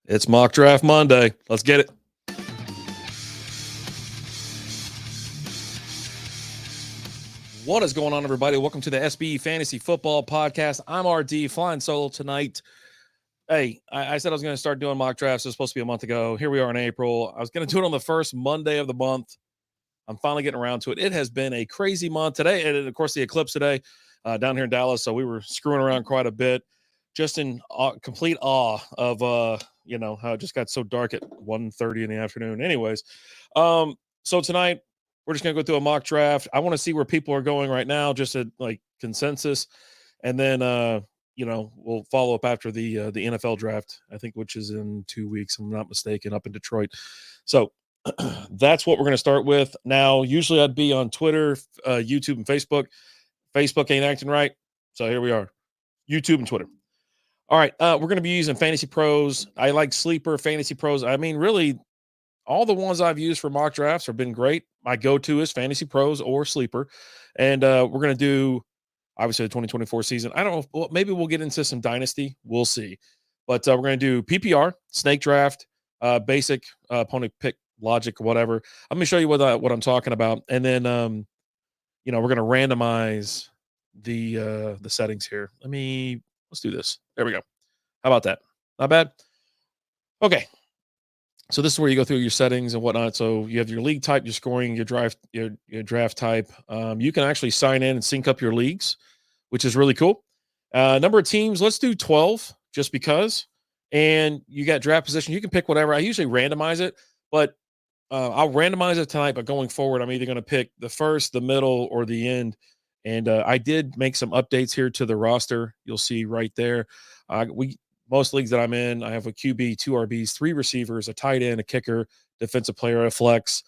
It's Mock Draft Monday. Let's get it. What is going on, everybody? Welcome to the SB Fantasy Football Podcast. I'm RD, flying solo tonight. Hey, I said I was going to start doing mock drafts. It was supposed to be a month ago. Here we are in April. I was going to do it on the first Monday of the month. I'm finally getting around to it. It has been a crazy month today. And, of course, the eclipse today down here in Dallas. So we were screwing around quite a bit, just in complete awe of, how it just got so dark at 1:30 in the afternoon. Anyways, so tonight we're just going to go through a mock draft. I want to see where people are going right now, just at like consensus. And then, we'll follow up after the NFL draft, I think, which is in 2 weeks, if I'm not mistaken, up in Detroit. So that's what we're going to start with. Now, usually I'd be on Twitter, YouTube, and Facebook. Facebook ain't acting right. So here we are, YouTube and Twitter. All right, we're going to be using Fantasy Pros. I like Sleeper, Fantasy Pros. I mean, really, all the ones I've used for mock drafts have been great. My go-to is Fantasy Pros or Sleeper. And we're going to do, obviously, the 2024 season. I don't know. Well, maybe we'll get into some Dynasty. We'll see. But we're going to do PPR, Snake Draft, Basic, Opponent Pick, Logic, whatever. I'm going to show you what I'm talking about. And then, we're going to randomize the settings here. Let's do this. There we go. How about that? Not bad? Okay. So this is where you go through your settings and whatnot. So you have your league type, your scoring, your draft type. You can actually sign in and sync up your leagues, which is really cool. Number of teams, let's do 12 just because. And you got draft position. You can pick whatever. I usually randomize it, but I'll randomize it tonight. But going forward, I'm either going to pick the first, the middle, or the end. And I did make some updates here to the roster. You'll see right there. Most leagues that I'm in, I have a QB, 2 RBs, 3 receivers, a tight end, a kicker, defensive player, a flex.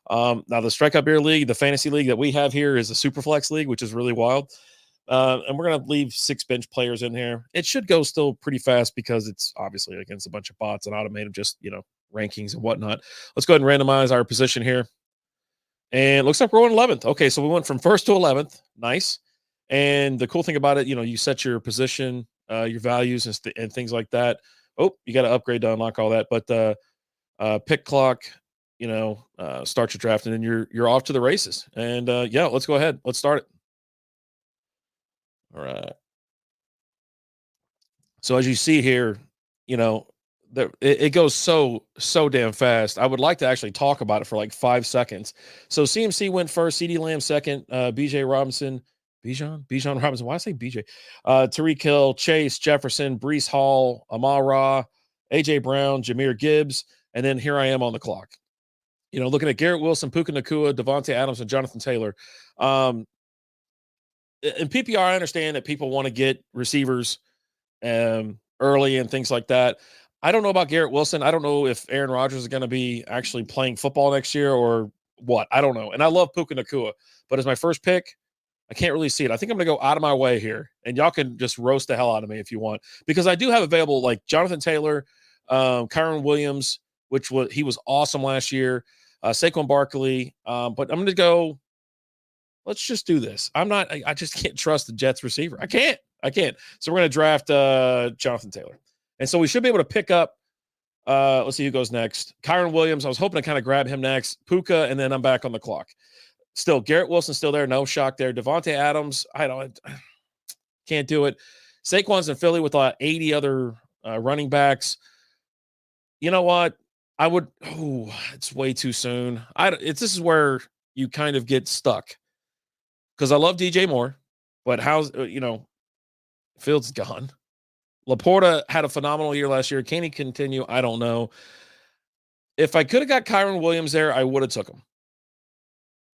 Now, the Strike Up Beer League, the fantasy league that we have here is a super flex league, which is really wild. And we're going to leave 6 bench players in here. It should go still pretty fast because it's obviously against a bunch of bots and automated just, rankings and whatnot. Let's go ahead and randomize our position here. And it looks like we're on 11th. Okay, so we went from 1st to 11th. Nice. And the cool thing about it, you set your position, your values and things like that. Oh, you got to upgrade to unlock all that. But pick clock, start your draft, and then you're off to the races. And let's go ahead. Let's start it. All right. So as you see here, it goes so damn fast. I would like to actually talk about it for like 5 seconds. So CMC went first, CeeDee Lamb second, Bijan Robinson. Why did I say BJ? Tyreek Hill, Chase, Jefferson, Breece Hall, Amon-Ra, AJ Brown, Jahmyr Gibbs, and then here I am on the clock. Looking at Garrett Wilson, Puka Nacua, Devontae Adams, and Jonathan Taylor. In PPR, I understand that people want to get receivers early and things like that. I don't know about Garrett Wilson. I don't know if Aaron Rodgers is going to be actually playing football next year or what. I don't know. And I love Puka Nacua, but as my first pick, I can't really see it. I think I'm going to go out of my way here, and y'all can just roast the hell out of me if you want, because I do have available like Jonathan Taylor, Kyron Williams, he was awesome last year, Saquon Barkley. But I'm going to go. Let's just do this. I just can't trust the Jets receiver. I can't. So we're going to draft Jonathan Taylor, and so we should be able to pick up. Let's see who goes next. Kyron Williams. I was hoping to kind of grab him next. Puka, and then I'm back on the clock. Still, Garrett Wilson still there. No shock there. Devontae Adams, can't do it. Saquon's in Philly with 80 other running backs. You know what? It's way too soon. This is where you kind of get stuck because I love DJ Moore, but Fields is gone. Laporta had a phenomenal year last year. Can he continue? I don't know. If I could have got Kyron Williams there, I would have took him.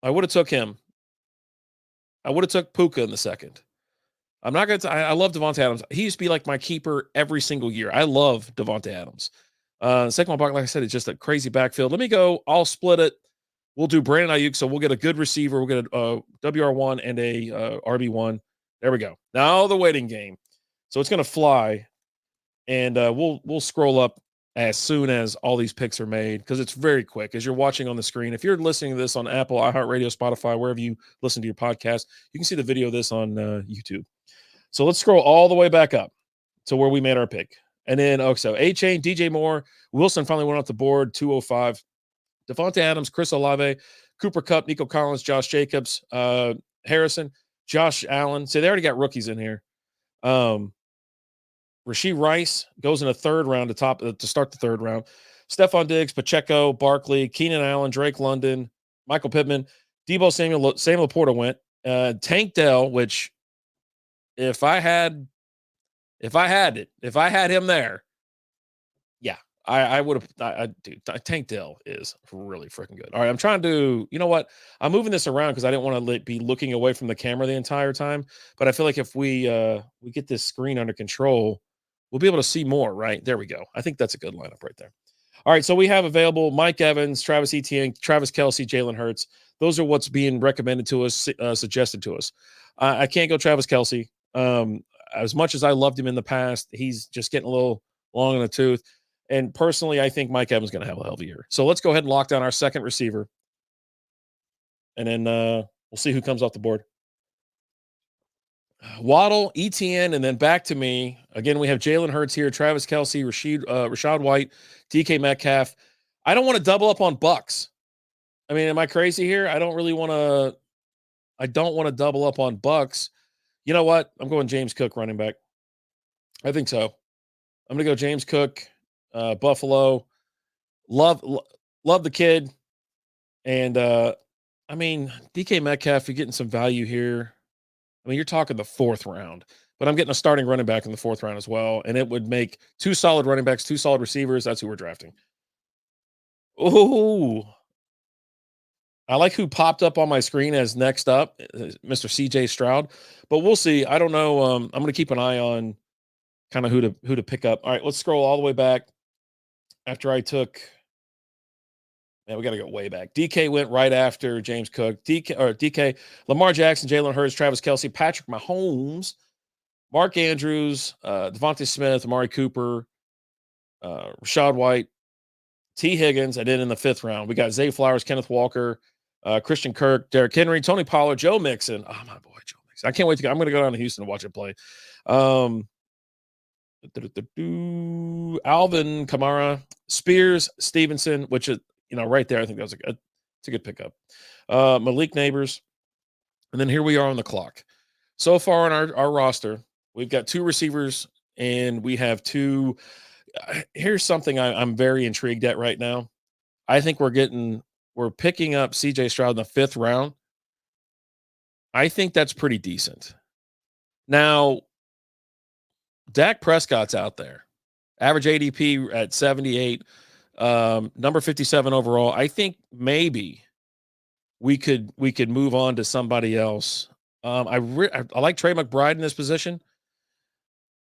I would have took him. I would have took Puka in the second. I'm not going to. I love Devontae Adams. He used to be like my keeper every single year. I love Devontae Adams. Saquon Barkley, like I said, it's just a crazy backfield. Let me go. I'll split it. We'll do Brandon Ayuk, so we'll get a good receiver. We'll get a WR1 and a RB1. There we go. Now the waiting game. So it's going to fly, and we'll scroll up as soon as all these picks are made, because it's very quick as you're watching on the screen. If you're listening to this on Apple, iHeartRadio, Spotify, wherever you listen to your podcast, you can see the video of this on YouTube. So let's scroll all the way back up to where we made our pick. And then, so A-Chain, DJ Moore, Wilson finally went off the board, 205. Devontae Adams, Chris Olave, Cooper Kupp, Nico Collins, Josh Jacobs, Harrison, Josh Allen. So they already got rookies in here. Rasheed Rice goes in the third round to start the third round. Stephon Diggs, Pacheco, Barkley, Keenan Allen, Drake London, Michael Pittman, Debo Samuel, Sam Laporta went. Tank Dell, which if I had him there, yeah, I would have. Dude, Tank Dell is really freaking good. All right, I'm trying to. You know what? I'm moving this around because I didn't want to be looking away from the camera the entire time. But I feel like if we get this screen under control, we'll be able to see more. Right there, we go. I think that's a good lineup right there. All right, so we have available Mike Evans, Travis Etienne, Travis Kelce, Jalen Hurts. Those are what's being recommended to us, suggested to us. I can't go Travis Kelce. As much as I loved him in the past, he's just getting a little long in the tooth. And personally, I think Mike Evans is going to have a hell of a year. So let's go ahead and lock down our second receiver. And then we'll see who comes off the board. Waddle, ETN, and then back to me. Again, we have Jalen Hurts here, Travis Kelce, Rashad White, DK Metcalf. I don't want to double up on Bucks. I mean, am I crazy here? I don't want to double up on Bucks. You know what? I'm going James Cook running back. I think so. I'm going to go James Cook, Buffalo. Love the kid. And, I mean, DK Metcalf, you're getting some value here. I mean, you're talking the fourth round, but I'm getting a starting running back in the fourth round as well. And it would make 2 solid running backs, 2 solid receivers. That's who we're drafting. Oh, I like who popped up on my screen as next up, Mr. CJ Stroud, but we'll see. I don't know. I'm going to keep an eye on kind of who to pick up. All right, let's scroll all the way back. After I took, man, we got to go way back. DK went right after James Cook. DK, Lamar Jackson, Jalen Hurts, Travis Kelce, Patrick Mahomes, Mark Andrews, Devontae Smith, Amari Cooper, Rashad White, T. Higgins, and then in the 5th round, we got Zay Flowers, Kenneth Walker, Christian Kirk, Derrick Henry, Tony Pollard, Joe Mixon. Oh, my boy, Joe Mixon. I can't wait I'm going to go down to Houston to watch it play. Alvin Kamara, Spears, Stevenson, which is, right there. I think it's a good pickup. Malik Neighbors. And then here we are on the clock. So far on our roster, we've got 2 receivers and we have 2. Here's something I'm very intrigued at right now. I think we're picking up CJ Stroud in the 5th round. I think that's pretty decent. Now, Dak Prescott's out there. Average ADP at 78, number 57 overall. I think maybe we could move on to somebody else. I like Trey McBride in this position.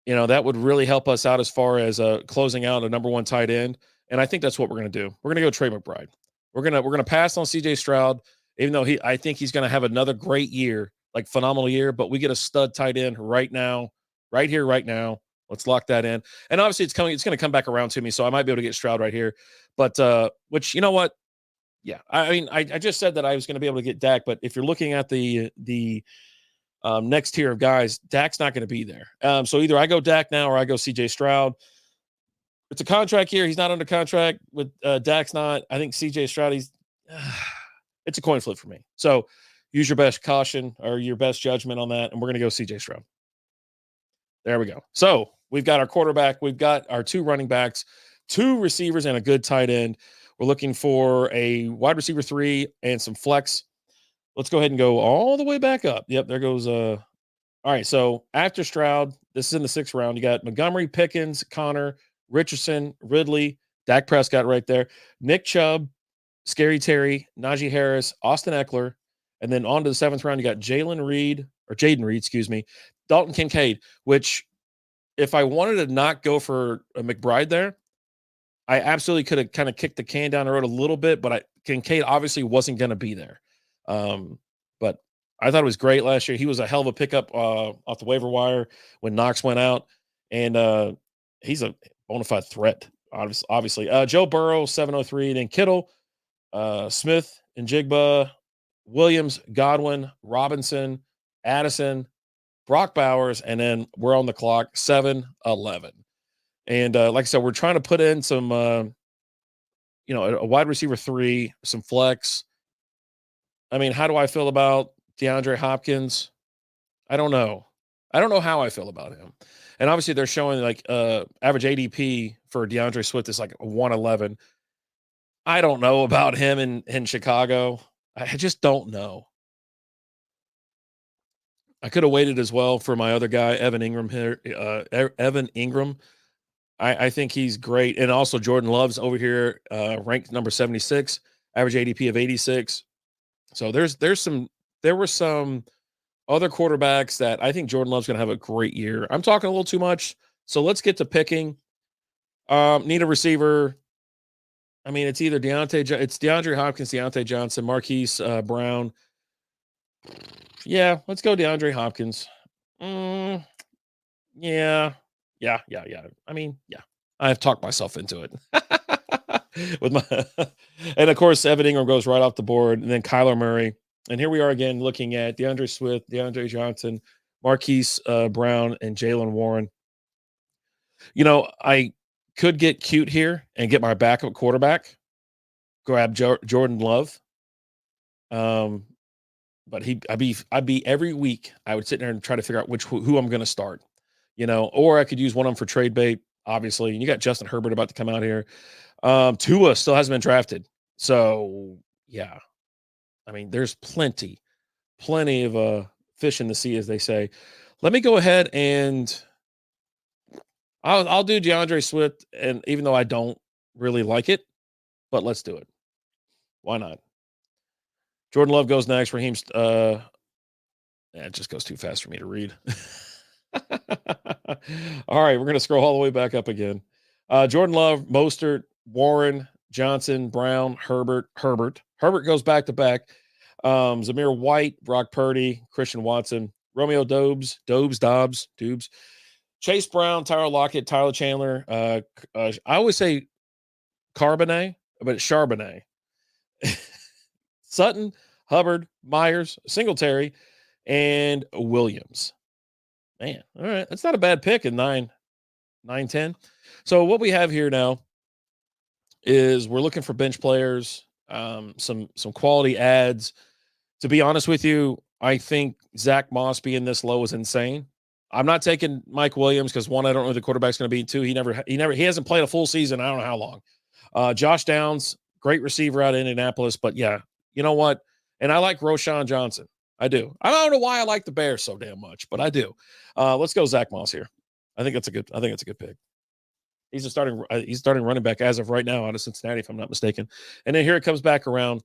That would really help us out as far as closing out a number 1 tight end. And I think that's what we're going to do. We're going to go Trey McBride. We're going to pass on CJ Stroud, even though I think he's going to have another great year, like phenomenal year, but we get a stud tight end right now, right here, right now. Let's lock that in. And obviously it's going to come back around to me. So I might be able to get Stroud right here, but which, you know what? Yeah. I mean, I just said that I was going to be able to get Dak, but if you're looking at the next tier of guys, Dak's not going to be there. So either I go Dak now or I go CJ Stroud. It's a contract here. He's not under contract with Dak's not. I think CJ Stroud, it's a coin flip for me. So use your best caution or your best judgment on that. And we're going to go CJ Stroud. There we go. So we've got our quarterback. We've got our 2 running backs, 2 receivers, and a good tight end. We're looking for a wide receiver 3 and some flex. Let's go ahead and go all the way back up. Yep, there goes. All right, so after Stroud, this is in the 6th round. You got Montgomery, Pickens, Connor, Richardson, Ridley, Dak Prescott right there, Nick Chubb, Scary Terry, Najee Harris, Austin Eckler, and then on to the 7th round, you got Jaden Reed, Dalton Kincaid, which if I wanted to not go for a McBride there, I absolutely could have kind of kicked the can down the road a little bit, but Kincaid obviously wasn't going to be there. But I thought it was great last year. He was a hell of a pickup off the waiver wire when Knox went out, and he's a bona fide threat, obviously. Joe Burrow, 703, then Kittle, Smith, and Jigba, Williams, Godwin, Robinson, Addison, Brock Bowers, and then we're on the clock, 7-11. And like I said, we're trying to put in some, a wide receiver 3, some flex. I mean, how do I feel about DeAndre Hopkins? I don't know. I don't know how I feel about him. And obviously, they're showing like average ADP for DeAndre Swift is like 111. I don't know about him in Chicago. I just don't know. I could have waited as well for my other guy, Evan Ingram here. Evan Ingram. I think he's great. And also Jordan Love's over here, ranked number 76, average ADP of 86. So there were some other quarterbacks that I think Jordan Love's gonna have a great year. I'm talking a little too much. So let's get to picking. Need a receiver. I mean, it's either it's DeAndre Hopkins, Deontay Johnson, Marquise Brown. Yeah, let's go DeAndre Hopkins. Mm, yeah. Yeah. I mean, yeah. I've talked myself into it. With my and of course, Evan Ingram goes right off the board, and then Kyler Murray. And here we are again looking at DeAndre Swift, DeAndre Johnson, Marquise Brown, and Jalen Warren. I could get cute here and get my backup quarterback, grab Jordan Love. But I'd be every week. I would sit there and try to figure out who I'm going to start, or I could use one of them for trade bait. Obviously, and you got Justin Herbert about to come out here. Tua still hasn't been drafted, so yeah. I mean, there's plenty of fish in the sea, as they say. Let me go ahead and I'll do DeAndre Swift, and even though I don't really like it, but let's do it. Why not? Jordan Love goes next. Raheem's it just goes too fast for me to read. All right, we're gonna scroll all the way back up again. Jordan Love, Mostert, Warren, Johnson, Brown, Herbert. Herbert goes back to back. Zamir White, Brock Purdy, Christian Watson, Romeo Dobbs, Chase Brown, Tyler Lockett, Tyler Chandler. I always say Charbonnet, but it's Charbonnet. Sutton, Hubbard, Myers, Singletary, and Williams. Man, all right. That's not a bad pick in 9-10. So what we have here now is we're looking for bench players, some quality ads. To be honest with you, I think Zach Moss being this low is insane. I'm not taking Mike Williams because one, I don't know who the quarterback's going to be. Two, he hasn't played a full season. I don't know how long. Josh Downs, great receiver out of Indianapolis, but yeah, you know what? And I like Roshan Johnson. I do. I don't know why I like the Bears so damn much, but I do. Let's go Zach Moss here. I think it's a good pick. He's starting running back as of right now out of Cincinnati, if I'm not mistaken. And then here it comes back around.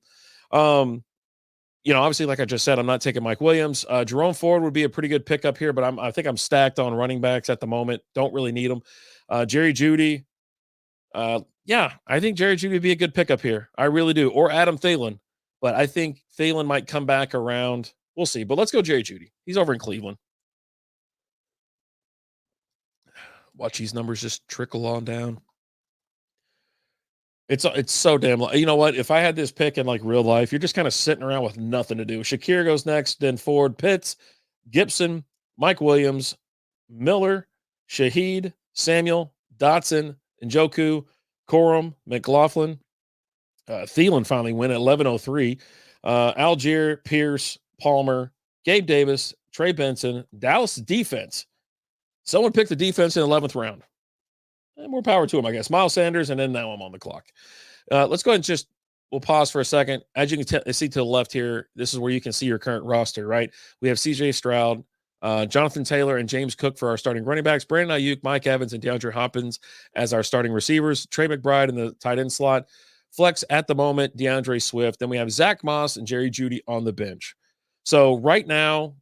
Obviously, like I just said, I'm not taking Mike Williams. Jerome Ford would be a pretty good pickup here, but I think I'm stacked on running backs at the moment. Don't really need them. Jerry Jeudy. Yeah, I think Jerry Jeudy would be a good pickup here. I really do. Or Adam Thielen. But I think Thielen might come back around. We'll see. But let's go Jerry Jeudy. He's over in Cleveland. Watch these numbers just trickle on down. It's so damn. You know what? If I had this pick in like real life, you're just kind of sitting around with nothing to do. Shakir goes next, then Ford, Pitts, Gibson, Mike Williams, Miller, Shaheed, Samuel, Dotson, Njoku, Corum, McLaughlin. Thielen finally went at 11:03. Algier, Pierce, Palmer, Gabe Davis, Trey Benson, Dallas defense. Someone picked the defense in the 11th round. More power to him, I guess. Miles Sanders, and then now I'm on the clock. Let's go ahead and we'll pause for a second. As you can see to the left here, this is where you can see your current roster, right? We have CJ Stroud, Jonathan Taylor, and James Cook for our starting running backs, Brandon Ayuk, Mike Evans, and DeAndre Hopkins as our starting receivers, Trey McBride in the tight end slot. Flex at the moment, DeAndre Swift. Then we have Zach Moss and Jerry Jeudy on the bench. So right now,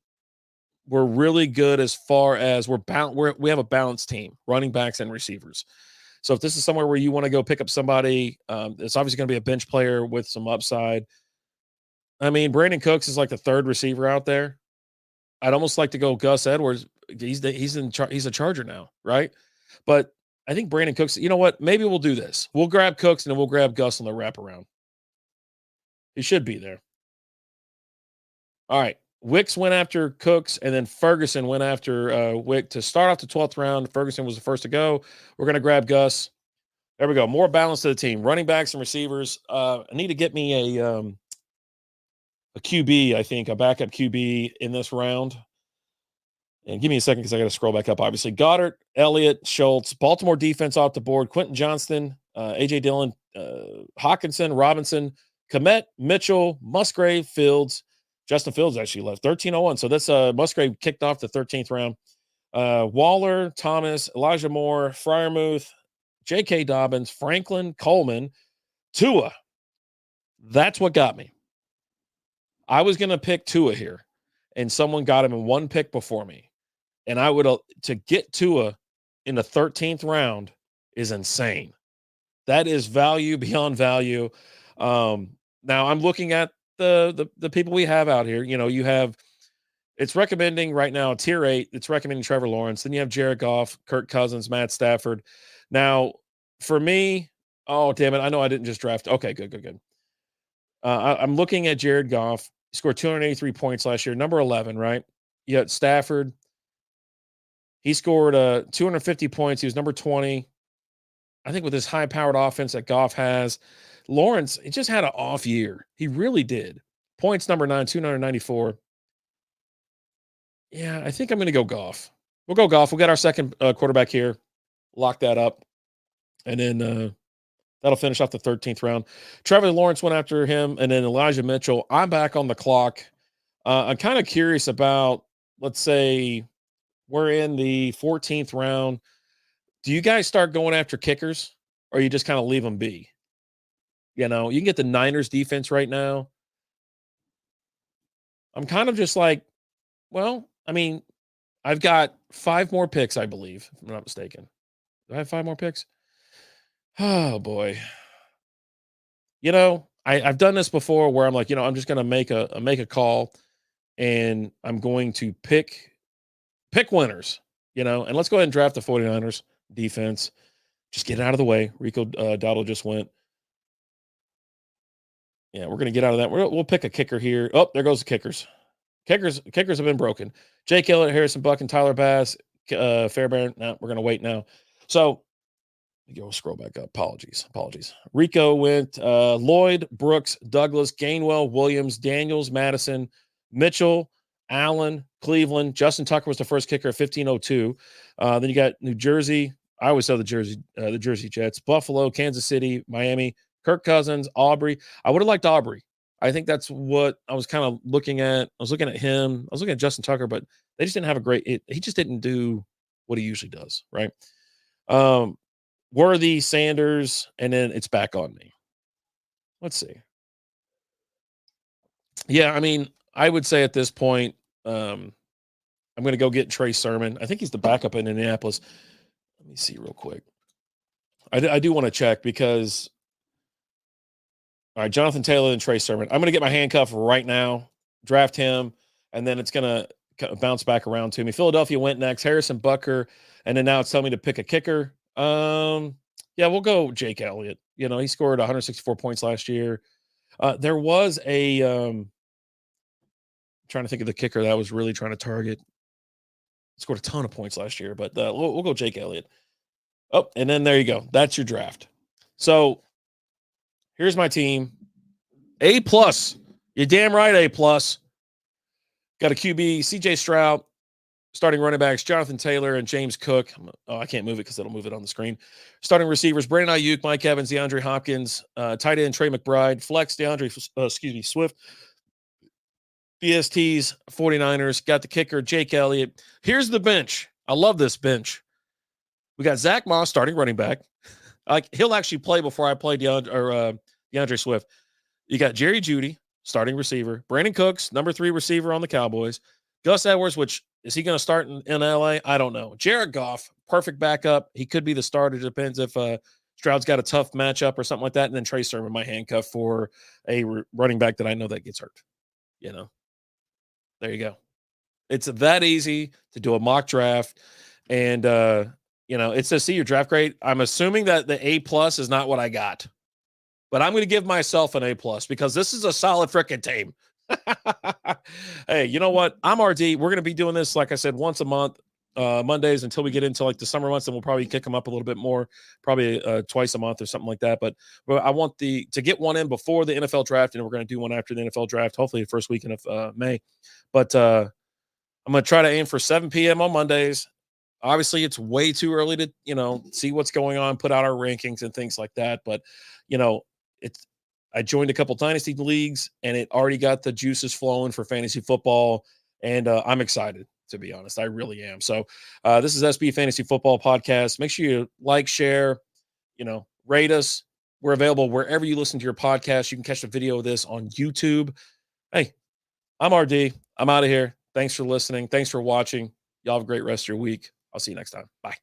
we're really good as far as we have a balanced team, running backs and receivers. So if this is somewhere where you want to go pick up somebody, it's obviously going to be a bench player with some upside. I mean, Brandon Cooks is like the third receiver out there. I'd almost like to go Gus Edwards. He's a Charger now, right? But I think Brandon Cooks, you know what? Maybe we'll do this. We'll grab Cooks and then we'll grab Gus on the wraparound. He should be there. All right. Wicks went after Cooks, and then Ferguson went after Wick to start off the 12th round. Ferguson was the first to go. We're going to grab Gus. There we go. More balance to the team. Running backs and receivers. I need to get me a QB, I think, a backup QB in this round. And give me a second because I got to scroll back up, obviously. Goddard, Elliott, Schultz, Baltimore defense off the board. Quentin Johnston, A.J. Dillon, Hawkinson, Robinson, Komet, Mitchell, Musgrave, Fields. Justin Fields actually left 1301. So that's Musgrave kicked off the 13th round. Waller, Thomas, Elijah Moore, Freiermuth, J.K. Dobbins, Franklin, Coleman, Tua. That's what got me. I was going to pick Tua here, and someone got him in one pick before me. And I would to get Tua in the 13th round is insane. That is value beyond value. Now I'm looking at the people we have out here. You know, you have it's recommending right now tier 8. It's recommending Trevor Lawrence. Then you have Jared Goff, Kirk Cousins, Matt Stafford. Now for me, oh damn it, I know I didn't just draft. Okay, good. I'm looking at Jared Goff. He scored 283 points last year, number 11, right? You had Stafford. He scored 250 points. He was number 20. I think with this high-powered offense that Goff has, Lawrence, he just had an off year. He really did. Points number 9, 294. Yeah, I think I'm going to go Goff. We'll go Goff. We'll get our second quarterback here. Lock that up. And then that'll finish off the 13th round. Trevor Lawrence went after him, and then Elijah Mitchell. I'm back on the clock. I'm kind of curious about, let's say, we're in the 14th round. Do you guys start going after kickers, or you just kind of leave them be? You know, you can get the Niners defense right now. I'm kind of just like, well, I mean, I've got 5 more picks, I believe, if I'm not mistaken. Do I have 5 more picks? Oh, boy. You know, I've done this before where I'm like, you know, I'm just going to make a call, and I'm going to pick winners, you know, and let's go ahead and draft the 49ers defense. Just get it out of the way. Rico Dowdle just went. Yeah, we're going to get out of that. We'll pick a kicker here. Oh, there goes the kickers. Kickers have been broken. Jake Elliott, Harrison Buck, and Tyler Bass, Fairbairn. No, we're going to wait now. So, we'll scroll back up. Apologies. Rico went Lloyd, Brooks, Douglas, Gainwell, Williams, Daniels, Madison, Mitchell, Allen, Cleveland. Justin Tucker was the first kicker at 1502. Then you got New Jersey. I always say the Jersey Jets. Buffalo, Kansas City, Miami, Kirk Cousins, Aubrey. I would have liked Aubrey. I think that's what I was kind of looking at. I was looking at him. I was looking at Justin Tucker, but they just didn't have a great he just didn't do what he usually does, right? Worthy, Sanders, and then it's back on me. Let's see. Yeah, I mean, I would say at this point, I'm going to go get Trey Sermon. I think he's the backup in Indianapolis. Let me see real quick. I do want to check because, all right, Jonathan Taylor and Trey Sermon. I'm going to get my handcuff right now, draft him, and then it's going to bounce back around to me. Philadelphia went next, Harrison Butker, and then now it's telling me to pick a kicker. Yeah, we'll go Jake Elliott. You know, he scored 164 points last year. There was trying to think of the kicker that I was really trying to target. Scored a ton of points last year, but we'll go Jake Elliott. Oh, and then there you go. That's your draft. So here's my team. A+. You're damn right, A+. Got a QB, CJ Stroud. Starting running backs, Jonathan Taylor and James Cook. I can't move it because it'll move it on the screen. Starting receivers, Brandon Ayuk, Mike Evans, DeAndre Hopkins, tight end, Trey McBride, flex, Swift. BSTs, 49ers, got the kicker, Jake Elliott. Here's the bench. I love this bench. We got Zach Moss, starting running back. He'll actually play before I play DeAndre Swift. You got Jerry Jeudy, starting receiver. Brandon Cooks, number 3 receiver on the Cowboys. Gus Edwards, which is he going to start in LA? I don't know. Jared Goff, perfect backup. He could be the starter. Depends if Stroud's got a tough matchup or something like that. And then Trey Sermon, my handcuff for a running back that I know that gets hurt. You know, there you go. It's that easy to do a mock draft. And, you know, it says see your draft grade. I'm assuming that the A+ is not what I got. But I'm going to give myself an A+ because this is a solid freaking team. Hey, you know what? I'm RD. We're going to be doing this, like I said, once a month, Mondays until we get into like the summer months, and we'll probably kick them up a little bit more, probably twice a month or something like that. But I want to get one in before the NFL draft, and we're going to do one after the NFL draft, hopefully the first weekend of May. But I'm going to try to aim for 7 p.m. on Mondays. Obviously, it's way too early to, see what's going on, put out our rankings and things like that. But, you know, it's I joined a couple dynasty leagues and it already got the juices flowing for fantasy football. And I'm excited, to be honest. I really am. So this is SB Fantasy Football Podcast. Make sure you like, share, rate us. We're available wherever you listen to your podcast. You can catch the video of this on YouTube. Hey, I'm RD. I'm out of here. Thanks for listening. Thanks for watching. Y'all have a great rest of your week. I'll see you next time. Bye.